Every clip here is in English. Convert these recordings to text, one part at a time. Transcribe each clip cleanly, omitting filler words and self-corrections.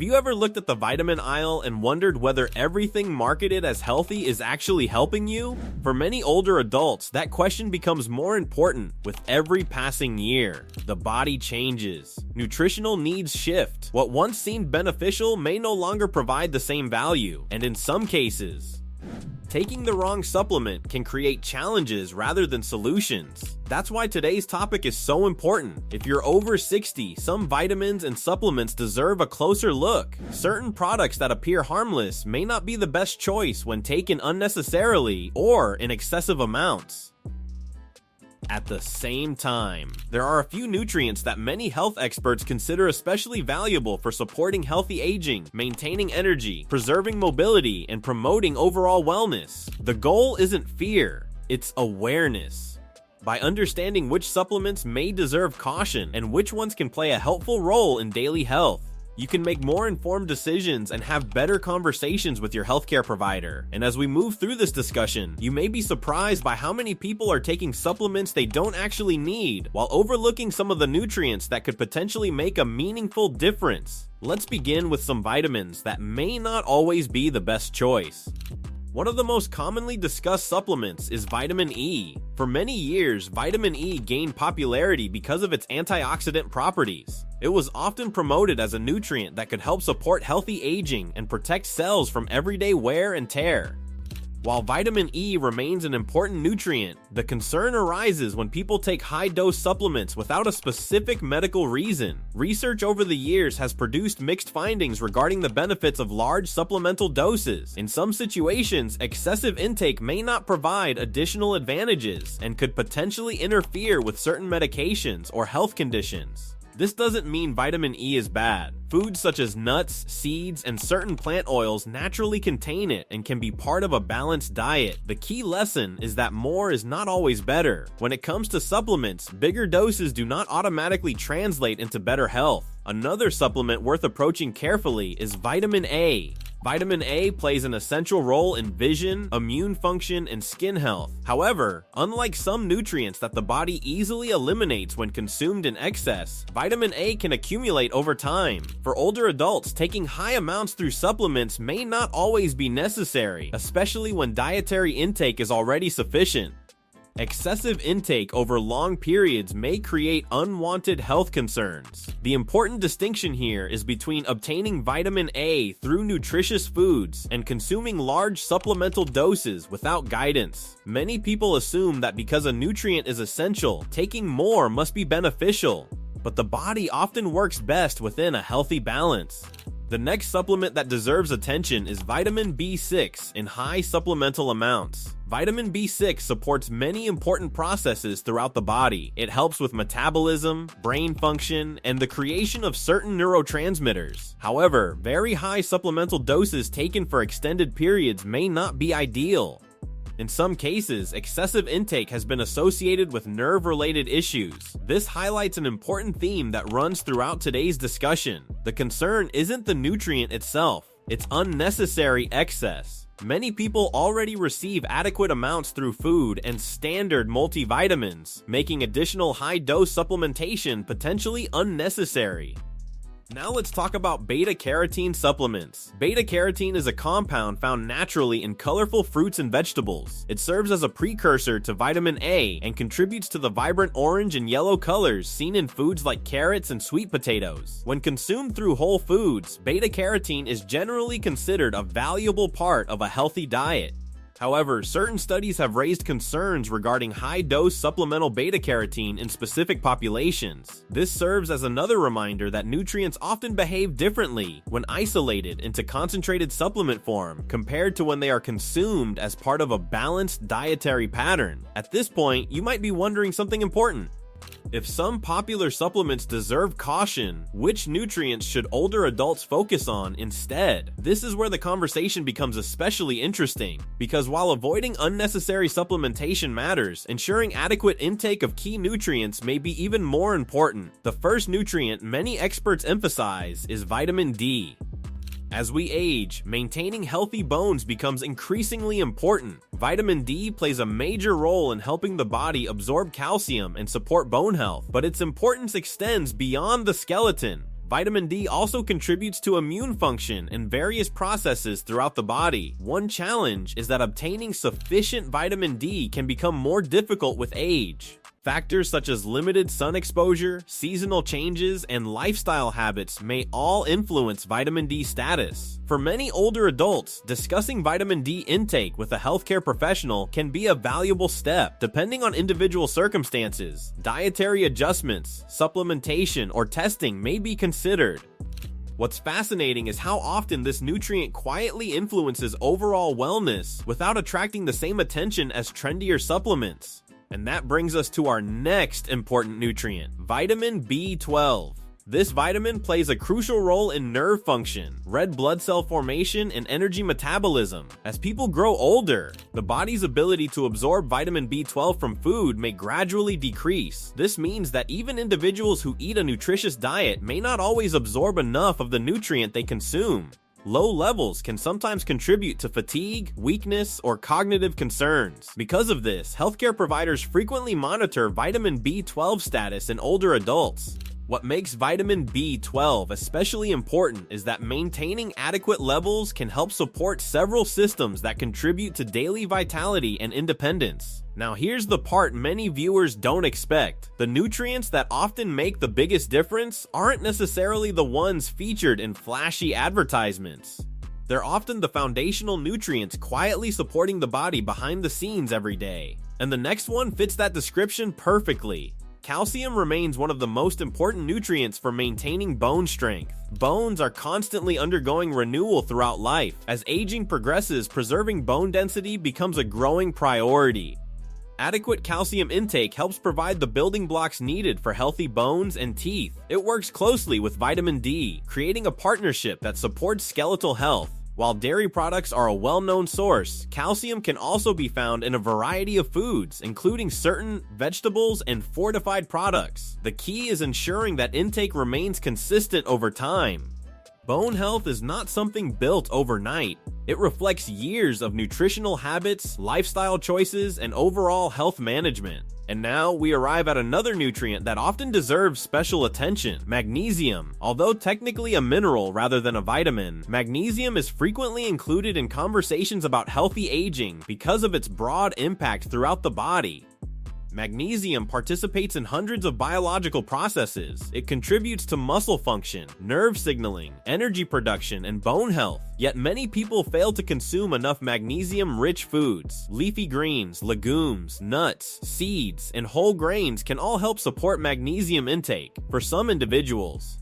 Have you ever looked at the vitamin aisle and wondered whether everything marketed as healthy is actually helping you? For many older adults, that question becomes more important with every passing year. The body changes. Nutritional needs shift. What once seemed beneficial may no longer provide the same value, and in some cases, taking the wrong supplement can create challenges rather than solutions. That's why today's topic is so important. If you're over 60, some vitamins and supplements deserve a closer look. Certain products that appear harmless may not be the best choice when taken unnecessarily or in excessive amounts. At the same time, there are a few nutrients that many health experts consider especially valuable for supporting healthy aging, maintaining energy, preserving mobility, and promoting overall wellness. The goal isn't fear, it's awareness. By understanding which supplements may deserve caution and which ones can play a helpful role in daily health, you can make more informed decisions and have better conversations with your healthcare provider. And as we move through this discussion, you may be surprised by how many people are taking supplements they don't actually need, while overlooking some of the nutrients that could potentially make a meaningful difference. Let's begin with some vitamins that may not always be the best choice. One of the most commonly discussed supplements is vitamin E. For many years, vitamin E gained popularity because of its antioxidant properties. It was often promoted as a nutrient that could help support healthy aging and protect cells from everyday wear and tear. While vitamin E remains an important nutrient, the concern arises when people take high-dose supplements without a specific medical reason. Research over the years has produced mixed findings regarding the benefits of large supplemental doses. In some situations, excessive intake may not provide additional advantages and could potentially interfere with certain medications or health conditions. This doesn't mean vitamin E is bad. Foods such as nuts, seeds, and certain plant oils naturally contain it and can be part of a balanced diet. The key lesson is that more is not always better. When it comes to supplements, bigger doses do not automatically translate into better health. Another supplement worth approaching carefully is vitamin A. Vitamin A plays an essential role in vision, immune function, and skin health. However, unlike some nutrients that the body easily eliminates when consumed in excess, vitamin A can accumulate over time. For older adults, taking high amounts through supplements may not always be necessary, especially when dietary intake is already sufficient. Excessive intake over long periods may create unwanted health concerns. The important distinction here is between obtaining vitamin A through nutritious foods and consuming large supplemental doses without guidance. Many people assume that because a nutrient is essential, taking more must be beneficial, but the body often works best within a healthy balance. The next supplement that deserves attention is vitamin B6 in high supplemental amounts. Vitamin B6 supports many important processes throughout the body. It helps with metabolism, brain function, and the creation of certain neurotransmitters. However, very high supplemental doses taken for extended periods may not be ideal. In some cases, excessive intake has been associated with nerve-related issues. This highlights an important theme that runs throughout today's discussion. The concern isn't the nutrient itself, it's unnecessary excess. Many people already receive adequate amounts through food and standard multivitamins, making additional high-dose supplementation potentially unnecessary. Now let's talk about beta-carotene supplements. Beta-carotene is a compound found naturally in colorful fruits and vegetables. It serves as a precursor to vitamin A and contributes to the vibrant orange and yellow colors seen in foods like carrots and sweet potatoes. When consumed through whole foods, beta-carotene is generally considered a valuable part of a healthy diet. However, certain studies have raised concerns regarding high-dose supplemental beta-carotene in specific populations. This serves as another reminder that nutrients often behave differently when isolated into concentrated supplement form compared to when they are consumed as part of a balanced dietary pattern. At this point, you might be wondering something important. If some popular supplements deserve caution, which nutrients should older adults focus on instead? This is where the conversation becomes especially interesting, because while avoiding unnecessary supplementation matters, ensuring adequate intake of key nutrients may be even more important. The first nutrient many experts emphasize is vitamin D. As we age, maintaining healthy bones becomes increasingly important. Vitamin D plays a major role in helping the body absorb calcium and support bone health, but its importance extends beyond the skeleton. Vitamin D also contributes to immune function and various processes throughout the body. One challenge is that obtaining sufficient vitamin D can become more difficult with age. Factors such as limited sun exposure, seasonal changes, and lifestyle habits may all influence vitamin D status. For many older adults, discussing vitamin D intake with a healthcare professional can be a valuable step. Depending on individual circumstances, dietary adjustments, supplementation, or testing may be considered. What's fascinating is how often this nutrient quietly influences overall wellness without attracting the same attention as trendier supplements. And that brings us to our next important nutrient, vitamin B12. This vitamin plays a crucial role in nerve function, red blood cell formation, and energy metabolism. As people grow older, the body's ability to absorb vitamin B12 from food may gradually decrease. This means that even individuals who eat a nutritious diet may not always absorb enough of the nutrient they consume. Low levels can sometimes contribute to fatigue, weakness, or cognitive concerns. Because of this, healthcare providers frequently monitor vitamin B12 status in older adults. What makes vitamin B12 especially important is that maintaining adequate levels can help support several systems that contribute to daily vitality and independence. Now here's the part many viewers don't expect. The nutrients that often make the biggest difference aren't necessarily the ones featured in flashy advertisements. They're often the foundational nutrients quietly supporting the body behind the scenes every day. And the next one fits that description perfectly. Calcium remains one of the most important nutrients for maintaining bone strength. Bones are constantly undergoing renewal throughout life. As aging progresses, preserving bone density becomes a growing priority. Adequate calcium intake helps provide the building blocks needed for healthy bones and teeth. It works closely with vitamin D, creating a partnership that supports skeletal health. While dairy products are a well-known source, calcium can also be found in a variety of foods, including certain vegetables and fortified products. The key is ensuring that intake remains consistent over time. Bone health is not something built overnight. It reflects years of nutritional habits, lifestyle choices, and overall health management. And now we arrive at another nutrient that often deserves special attention, magnesium. Although technically a mineral rather than a vitamin, magnesium is frequently included in conversations about healthy aging because of its broad impact throughout the body. Magnesium participates in hundreds of biological processes. It contributes to muscle function, nerve signaling, energy production, and bone health. Yet many people fail to consume enough magnesium-rich foods. Leafy greens, legumes, nuts, seeds, and whole grains can all help support magnesium intake. For some individuals,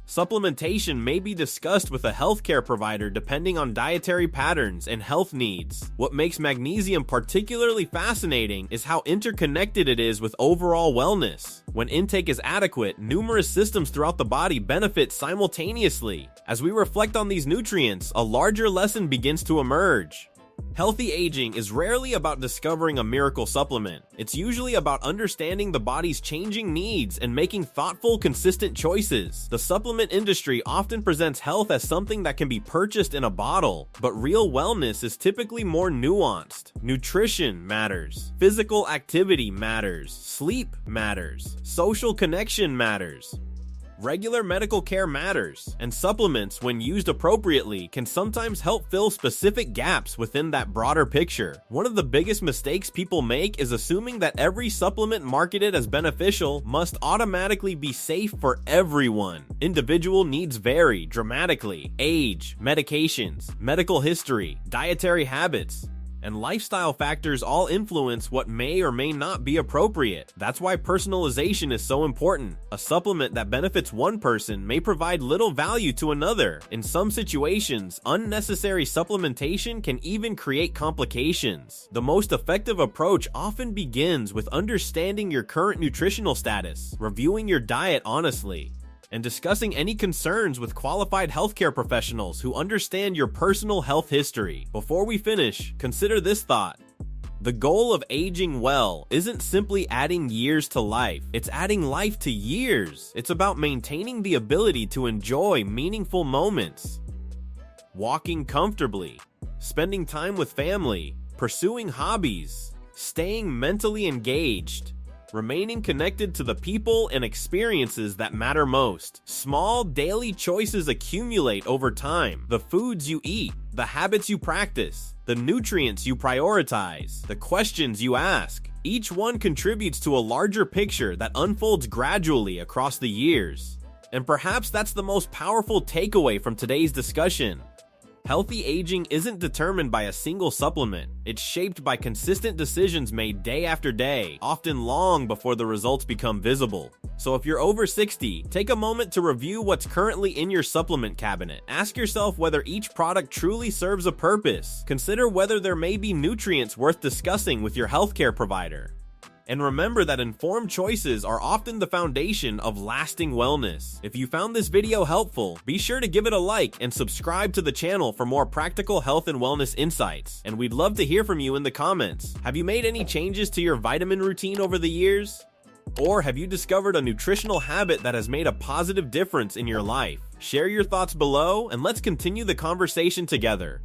supplementation may be discussed with a healthcare provider depending on dietary patterns and health needs. What makes magnesium particularly fascinating is how interconnected it is with overall wellness. When intake is adequate, numerous systems throughout the body benefit simultaneously. As we reflect on these nutrients, a larger lesson begins to emerge. Healthy aging is rarely about discovering a miracle supplement. It's usually about understanding the body's changing needs and making thoughtful, consistent choices. The supplement industry often presents health as something that can be purchased in a bottle, but real wellness is typically more nuanced. Nutrition matters. Physical activity matters. Sleep matters. Social connection matters. Regular medical care matters, and supplements, when used appropriately, can sometimes help fill specific gaps within that broader picture. One of the biggest mistakes people make is assuming that every supplement marketed as beneficial must automatically be safe for everyone. Individual needs vary dramatically. Age, medications, medical history, dietary habits, and lifestyle factors all influence what may or may not be appropriate. That's why personalization is so important. A supplement that benefits one person may provide little value to another. In some situations, unnecessary supplementation can even create complications. The most effective approach often begins with understanding your current nutritional status, reviewing your diet honestly, and discussing any concerns with qualified healthcare professionals who understand your personal health history. Before we finish, consider this thought. The goal of aging well isn't simply adding years to life, it's adding life to years. It's about maintaining the ability to enjoy meaningful moments, walking comfortably, spending time with family, pursuing hobbies, staying mentally engaged, remaining connected to the people and experiences that matter most. Small daily choices accumulate over time. The foods you eat, the habits you practice, the nutrients you prioritize, the questions you ask. Each one contributes to a larger picture that unfolds gradually across the years. And perhaps that's the most powerful takeaway from today's discussion. Healthy aging isn't determined by a single supplement. It's shaped by consistent decisions made day after day, often long before the results become visible. So if you're over 60, take a moment to review what's currently in your supplement cabinet. Ask yourself whether each product truly serves a purpose. Consider whether there may be nutrients worth discussing with your healthcare provider. And remember that informed choices are often the foundation of lasting wellness. If you found this video helpful, be sure to give it a like and subscribe to the channel for more practical health and wellness insights. And we'd love to hear from you in the comments. Have you made any changes to your vitamin routine over the years? Or have you discovered a nutritional habit that has made a positive difference in your life? Share your thoughts below and let's continue the conversation together.